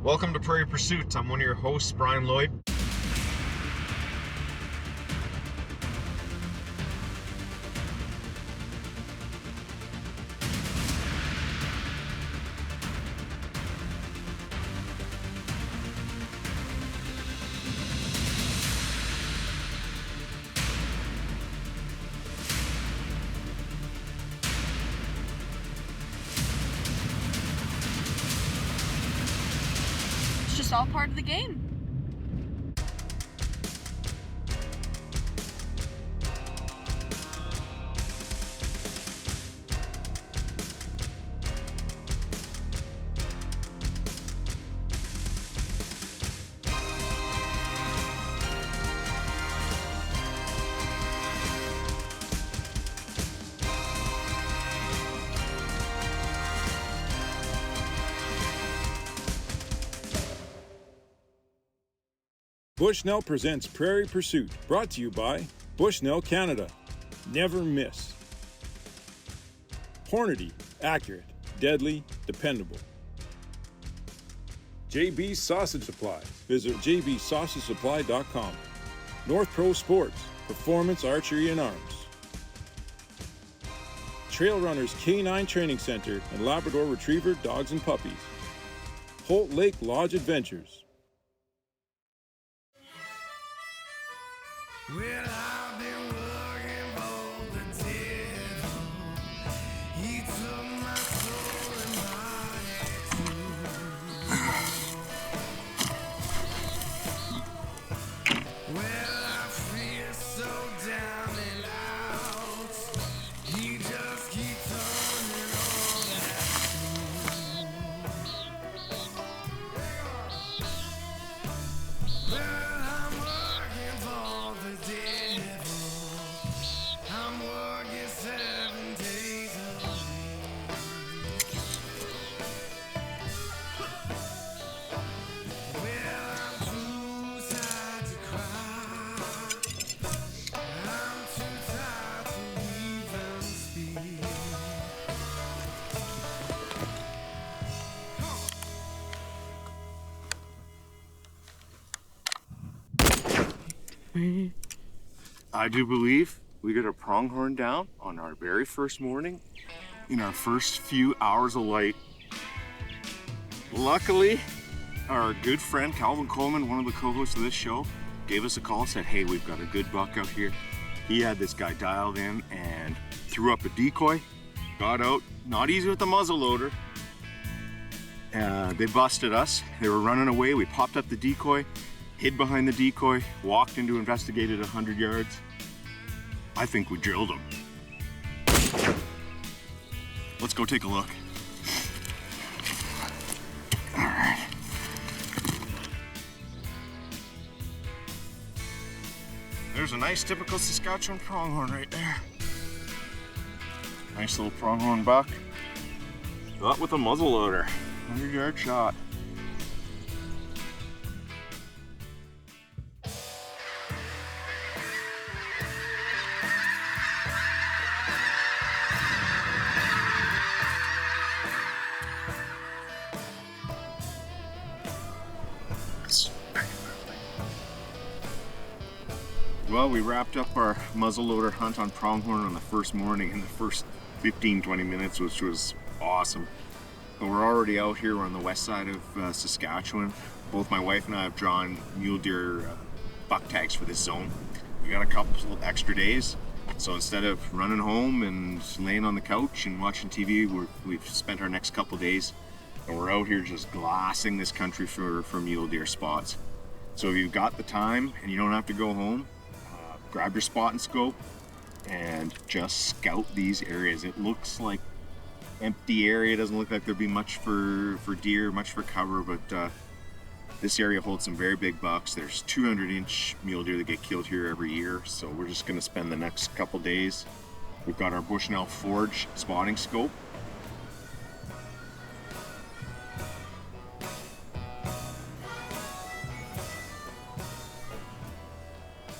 Welcome to Prairie Pursuit. I'm one of your hosts, Brian Lloyd. It's all part of the game. Bushnell presents Prairie Pursuit, brought to you by Bushnell Canada. Never miss. Hornady, accurate, deadly, dependable. JB's Sausage Supply. Visit jbsausagesupply.com. North Pro Sports, performance archery and arms. Trail Runners K9 Training Center and Labrador Retriever Dogs and Puppies. Holt Lake Lodge Adventures. Well, I've been working for the devil. He took my soul and body too. Well, I feel so down and out. He just keeps turning all that. Well, I'm working for the devil. I'm working 7 days a week. Well, I'm too tired to cry. I'm too tired to even speak. I do believe we got a pronghorn down on our very first morning in our first few hours of light. Luckily, our good friend Calvin Coleman, one of the co-hosts of this show, gave us a call and said, hey, we've got a good buck out here. He had this guy dialed in and threw up a decoy, got out, not easy with the muzzle loader. They busted us. They were running away. We popped up the decoy, hid behind the decoy, walked into investigated 100 yards. I think we drilled him. Let's go take a look. All right. There's a nice typical Saskatchewan pronghorn right there. Nice little pronghorn buck. Got with a muzzle loader. 100-yard shot. Well, we wrapped up our muzzleloader hunt on pronghorn on the first morning in the first 15-20 minutes, which was awesome. But we're already out here. We're on the west side of Saskatchewan. Both my wife and I have drawn mule deer buck tags for this zone. We got a couple extra days, so instead of running home and laying on the couch and watching TV, we've spent our next couple days, and we're out here just glassing this country for mule deer spots. So if you've got the time and you don't have to go home, grab your spot and scope and just scout these areas. It looks like empty area. It doesn't look like there'll be much for deer, much for cover, but this area holds some very big bucks. There's 200-inch mule deer that get killed here every year, so we're just going to spend the next couple days. We've got our Bushnell Forge spotting scope.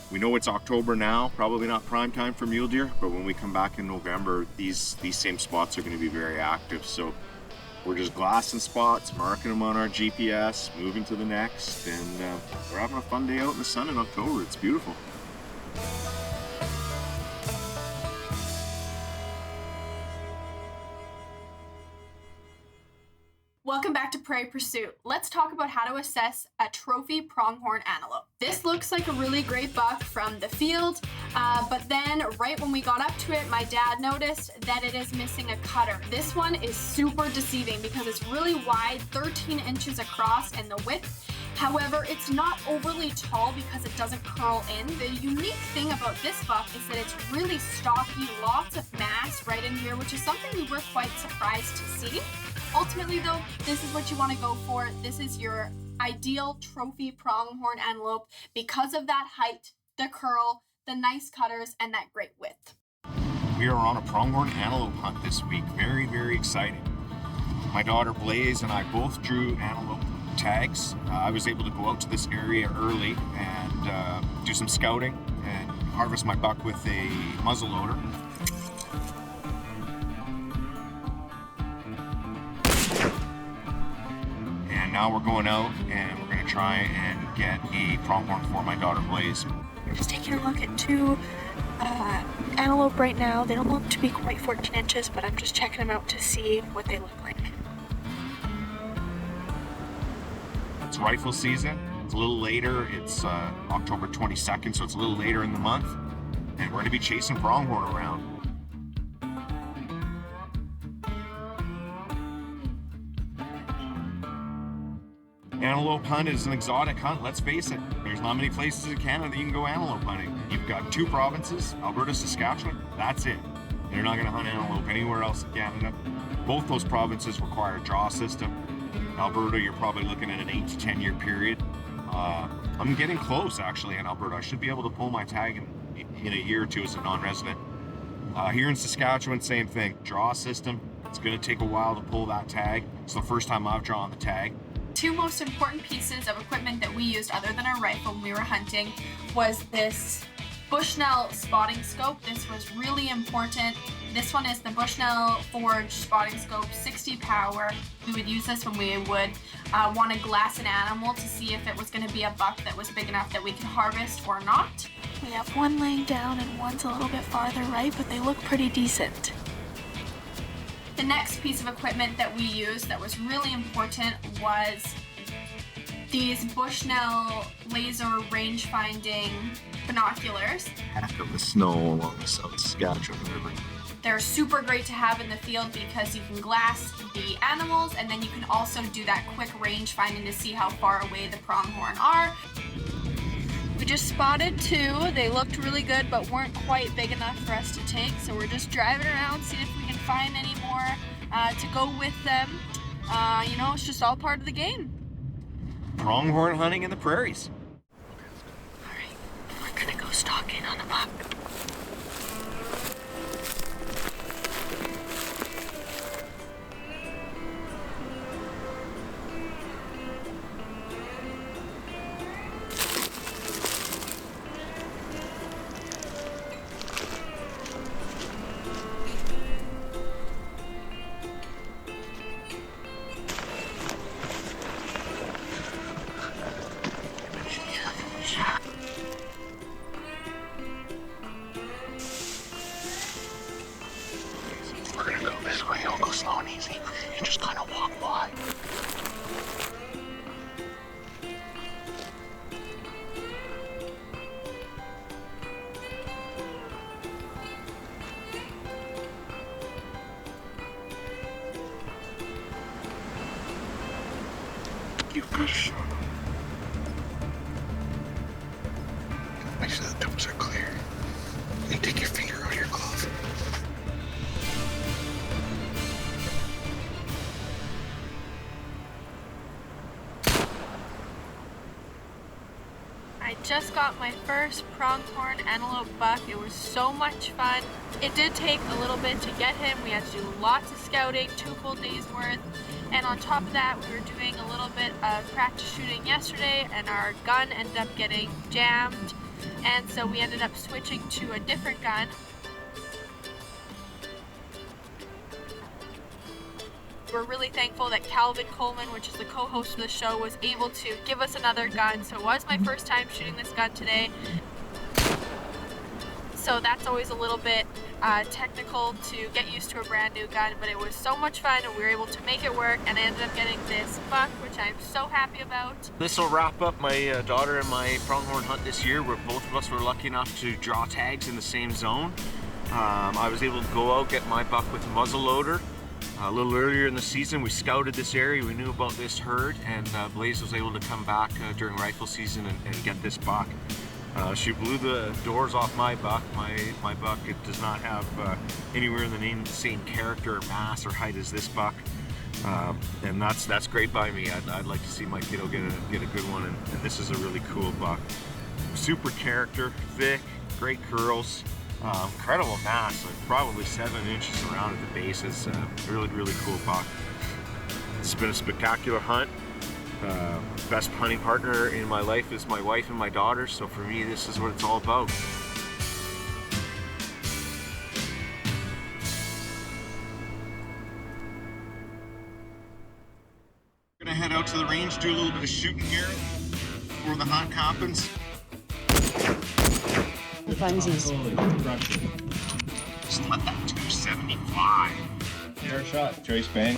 We know it's October now, probably not prime time for mule deer, but when we come back in November, these same spots are going to be very active. So We're just glassing spots, marking them on our GPS, moving to the next, and we're having a fun day out in the sun in October. It's beautiful. Welcome back to Prairie Pursuit. Let's talk about how to assess a trophy pronghorn antelope. This looks like a really great buck from the field, but then right when we got up to it, my dad noticed that it is missing a cutter. This one is super deceiving because it's really wide, 13 inches across in the width. However, it's not overly tall because it doesn't curl in. The unique thing about this buck is that it's really stocky, lots of mass right in here, which is something we were quite surprised to see. Ultimately though, this is what you want to go for. This is your ideal trophy pronghorn antelope because of that height, the curl, the nice cutters, and that great width. We are on a pronghorn antelope hunt this week. Very, very exciting. My daughter Blaze and I both drew antelope tags. I was able to go out to this area early and do some scouting and harvest my buck with a muzzleloader. And now we're going out and we're going to try and get a pronghorn for my daughter Blaze. We're just taking a look at two antelope right now. They don't look to be quite 14 inches, but I'm just checking them out to see what they look like. It's rifle season. It's a little later. It's October 22nd, so it's a little later in the month. And we're going to be chasing pronghorn around. Antelope hunt is an exotic hunt, let's face it. There's not many places in Canada that you can go antelope hunting. You've got two provinces, Alberta, Saskatchewan, that's it. You're not going to hunt antelope anywhere else in Canada. Both those provinces require a draw system. Alberta, you're probably looking at an 8 to 10 year period. I'm getting close actually in Alberta. I should be able to pull my tag in a year or two as a non-resident. Here in Saskatchewan, same thing, draw system. It's going to take a while to pull that tag. It's the first time I've drawn the tag. Two most important pieces of equipment that we used other than our rifle when we were hunting was this Bushnell spotting scope. This was really important. This one is the Bushnell Forge spotting scope, 60 power. We would use this when we would want to glass an animal to see if it was going to be a buck that was big enough that we could harvest or not. We have one laying down and one's a little bit farther right, but they look pretty decent. The next piece of equipment that we used that was really important was these Bushnell laser range finding binoculars. Half of the snow along the South Saskatchewan River. They're super great to have in the field because you can glass the animals and then you can also do that quick range finding to see how far away the pronghorn are. We just spotted two. They looked really good but weren't quite big enough for us to take, so we're just driving around seeing if we can find any more to go with them. You know, it's just all part of the game. Pronghorn hunting in the prairies. Alright, we're gonna go stalk in on a buck. We're gonna go this way. I'll go slow and easy. And just kind of walk by. You fish. Make sure the toes are clear. And take your finger out of your glove. I just got my first pronghorn antelope buck. It was so much fun. It did take a little bit to get him. We had to do lots of scouting, 2 full days worth. And on top of that, we were doing a little bit of practice shooting yesterday and our gun ended up getting jammed. And so we ended up switching to a different gun. we're really thankful that Calvin Coleman, which is the co-host of the show, was able to give us another gun. So it was my first time shooting this gun today. So that's always a little bit technical to get used to a brand new gun, but it was so much fun and we were able to make it work, and I ended up getting this buck, which I'm so happy about. This will wrap up my daughter and my pronghorn hunt this year, where both of us were lucky enough to draw tags in the same zone. I was able to go out, get my buck with a muzzleloader. A little earlier in the season, we scouted this area, we knew about this herd, and Blaze was able to come back during rifle season and get this buck. She blew the doors off my buck. My buck, it does not have anywhere in the same character or mass or height as this buck, and that's great by me. I'd like to see my kiddo get a good one, and this is a really cool buck. Super character, thick, great curls, incredible mass, like probably 7 inches around at the base. It's a really cool buck. It's been a spectacular hunt. Best hunting partner in my life is my wife and my daughter, so for me this is what it's all about. We're gonna head out to the range, do a little bit of shooting here before the hunt happens. The funsies. Just let that 270 fly. Fair shot, Trace Bang.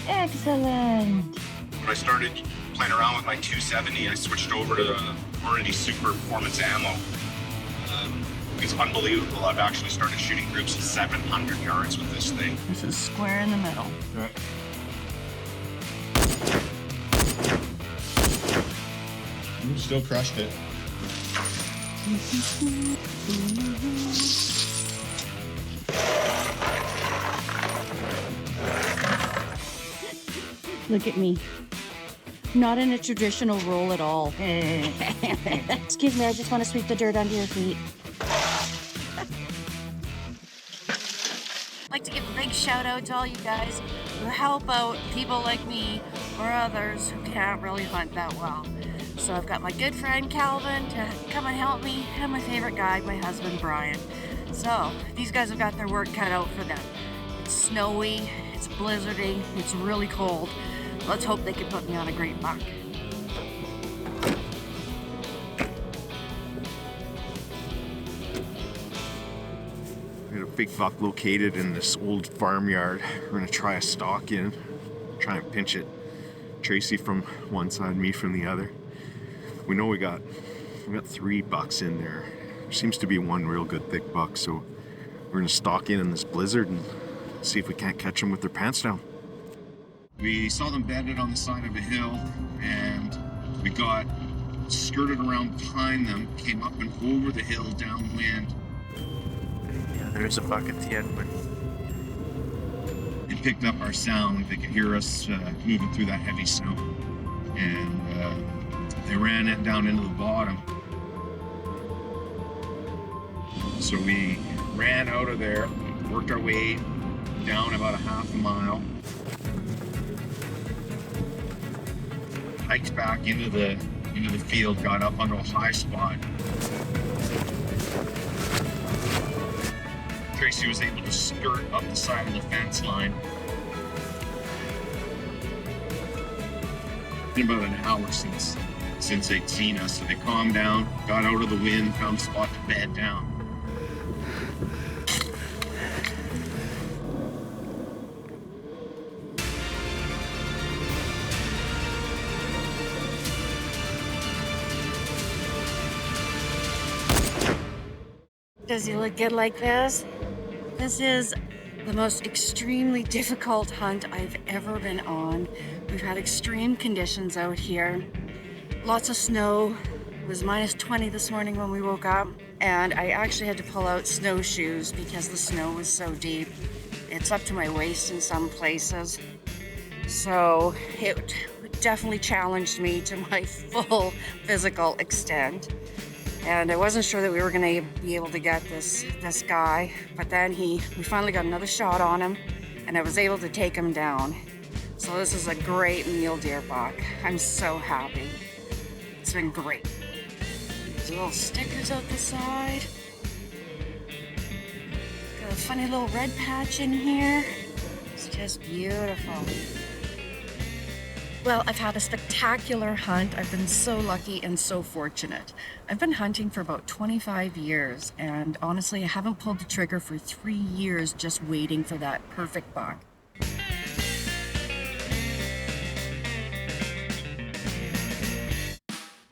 Excellent. When I started playing around with my 270, I switched over to Hornady Super Performance ammo. It's unbelievable. I've actually started shooting groups at 700 yards with this thing. This is square in the middle. Right. You still crushed it. Look at me. Not in a traditional roll at all. Excuse me, I just want to sweep the dirt under your feet. I'd like to give a big shout out to all you guys who help out people like me or others who can't really hunt that well. So I've got my good friend Calvin to come and help me, and my favorite guide, my husband Brian. So these guys have got their work cut out for them. It's snowy, it's blizzarding, it's really cold. Let's hope they can put me on a great buck. We got a big buck located in this old farmyard. We're gonna try a stalk in, try and pinch it. Tracy from one side, me from the other. We know we got 3 bucks in there. There seems to be one real good thick buck, so we're gonna stalk in this blizzard and see if we can't catch them with their pants down. We saw them bedded on the side of a hill, and we got skirted around behind them, came up and over the hill downwind. Yeah, there's a buck at the end, but They picked up our sound. They could hear us moving through that heavy snow, and they ran it down into the bottom. So we ran out of there, worked our way down about a half a mile, hiked back into the field, got up onto a high spot. Tracy was able to skirt up the side of the fence line. It's been about an hour since they'd seen us, so they calmed down, got out of the wind, found a spot to bed down. Does he look good like this? This is the most extremely difficult hunt I've ever been on. We've had extreme conditions out here. Lots of snow. It was minus 20 this morning when we woke up, and I actually had to pull out snowshoes because the snow was so deep. It's up to my waist in some places. So it definitely challenged me to my full physical extent. And I wasn't sure that we were gonna be able to get this guy, but then we finally got another shot on him, and I was able to take him down. So this is a great mule deer buck. I'm so happy. It's been great. There's little stickers out the side. a funny little red patch in here. It's just beautiful. Well, I've had a spectacular hunt. I've been so lucky and so fortunate. I've been hunting for about 25 years, and honestly, I haven't pulled the trigger for 3 years just waiting for that perfect buck.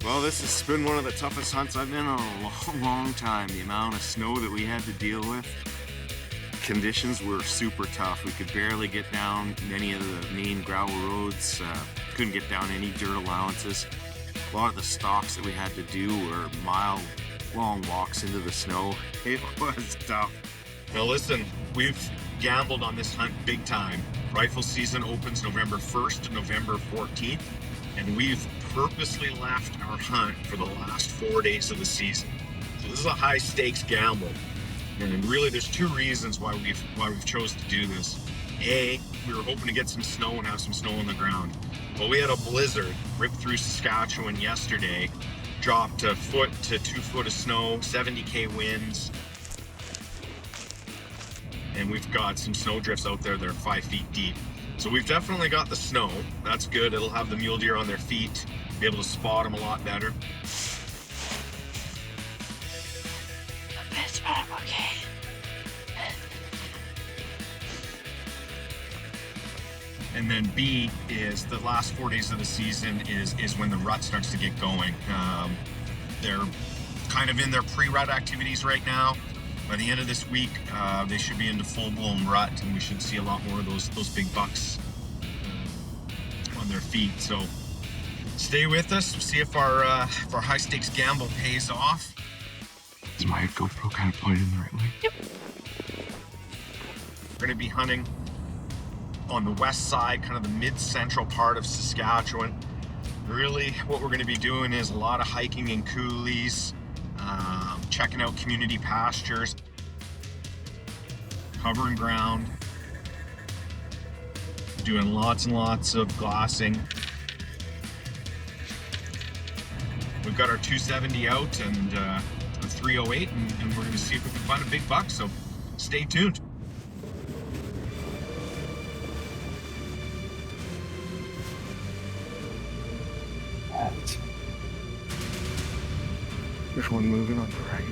Well, this has been one of the toughest hunts I've been on a long time. The amount of snow that we had to deal with. Conditions were super tough. We could barely get down many of the main gravel roads. Couldn't get down any dirt allowances. A lot of the stalks that we had to do were mile-long walks into the snow. It was tough. Now listen, we've gambled on this hunt big time. Rifle season opens November 1st to November 14th, and we've purposely left our hunt for the last 4 days of the season. So this is a high stakes gamble. And really there's two reasons why we've chose to do this. A, we were hoping to get some snow and have some snow on the ground. Well, we had a blizzard rip through Saskatchewan yesterday, dropped a foot to 2 foot of snow, 70k winds. And we've got some snow drifts out there that are 5 feet deep. So we've definitely got the snow. That's good. It'll have the mule deer on their feet, be able to spot them a lot better. But I'm okay. And then B is the last 4 days of the season is when the rut starts to get going. They're kind of in their pre-rut activities right now. By the end of this week, they should be into full-blown rut, and we should see a lot more of those big bucks on their feet. So stay with us. See if our high-stakes gamble pays off. Is my GoPro kind of pointed in the right way? Yep. We're going to be hunting on the west side, kind of the mid-central part of Saskatchewan. Really, what we're going to be doing is a lot of hiking in coulees, checking out community pastures, covering ground, doing lots and lots of glassing. We've got our 270 out and a 308, and we're going to see if we can find a big buck, so stay tuned. There's one moving on the right.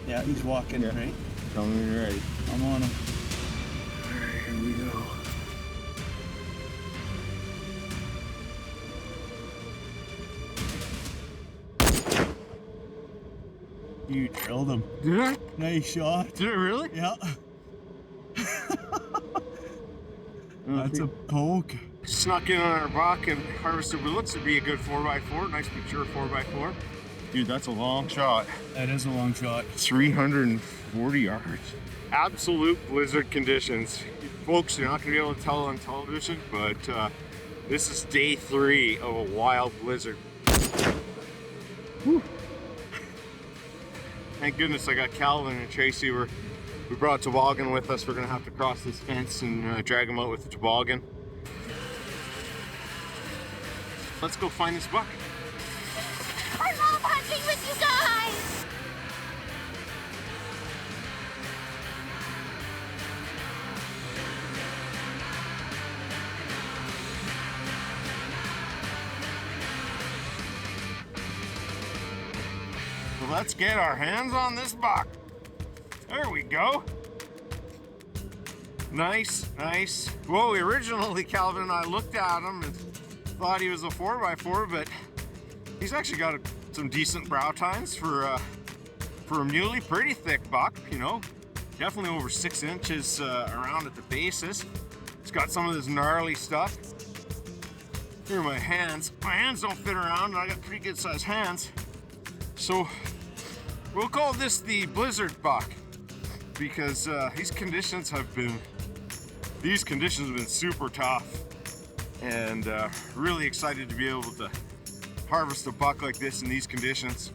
Yeah, he's walking, right? Tell me you're right. I'm on him. Alright, here we go. You drilled him. Did I? Nice shot. Did it really? Yeah. That's a poke. Snuck in on our buck and harvested what looks to be a good 4x4, nice mature 4x4. Dude, that's a long shot. That is a long shot. 340 yards. Absolute blizzard conditions. Folks, you're not going to be able to tell on television, but this is day 3 of a wild blizzard. Whew. Thank goodness I got Calvin and Tracy. We brought a toboggan with us. We're going to have to cross this fence and drag him out with the toboggan. Let's go find this buck. I love hunting with you guys! So let's get our hands on this buck. There we go. Nice, nice. Well, originally Calvin and I looked at him and thought he was a 4x4, but he's actually got some decent brow tines for a muley. Pretty thick buck, you know. Definitely over 6 inches around at the bases. It's got some of this gnarly stuff. Here are my hands. My hands don't fit around, and I got pretty good sized hands. So we'll call this the blizzard buck because these conditions have been super tough, and really excited to be able to harvest a buck like this in these conditions.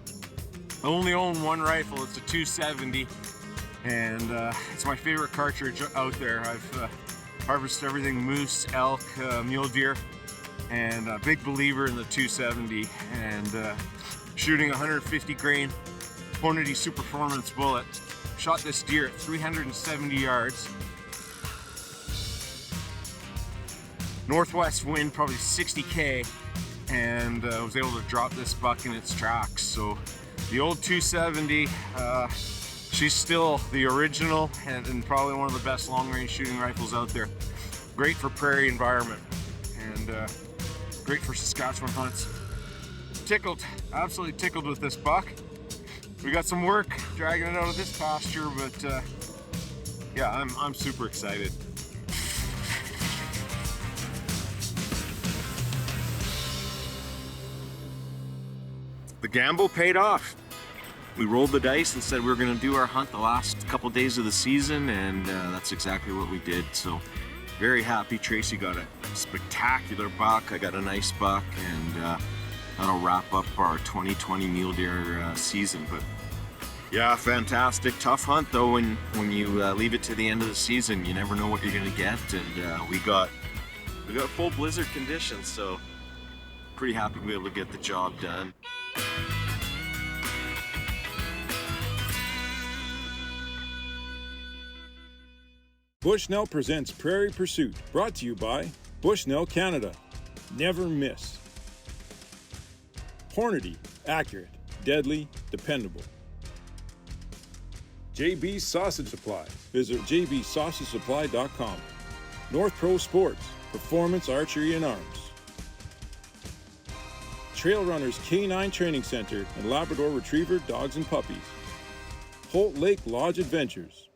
I only own one rifle. It's a 270. and it's my favorite cartridge out there. I've harvested everything moose, elk, mule deer, and a big believer in the 270, and shooting 150 grain Hornady Super Performance bullet. Shot this deer at 370 yards. Northwest wind, probably 60K, and was able to drop this buck in its tracks. So the old 270, she's still the original and probably one of the best long-range shooting rifles out there. Great for prairie environment, and great for Saskatchewan hunts. Tickled, absolutely tickled with this buck. We got some work dragging it out of this pasture, but yeah, I'm super excited. The gamble paid off. We rolled the dice and said we were going to do our hunt the last couple days of the season, and that's exactly what we did. So very happy. Tracy got a spectacular buck. I got a nice buck, and that'll wrap up our 2020 mule deer season. But yeah, fantastic. Tough hunt though when you leave it to the end of the season. You never know what you're going to get, and we got full blizzard conditions, so pretty happy to be able to get the job done. Bushnell presents Prairie Pursuit, brought to you by Bushnell Canada. Never miss. Hornady, accurate, deadly, dependable. JB's Sausage Supply. Visit jbsausagesupply.com. North Pro Sports, performance archery and arms. Trail Runners K9 Training Center and Labrador Retriever Dogs and Puppies. Holt Lake Lodge Adventures.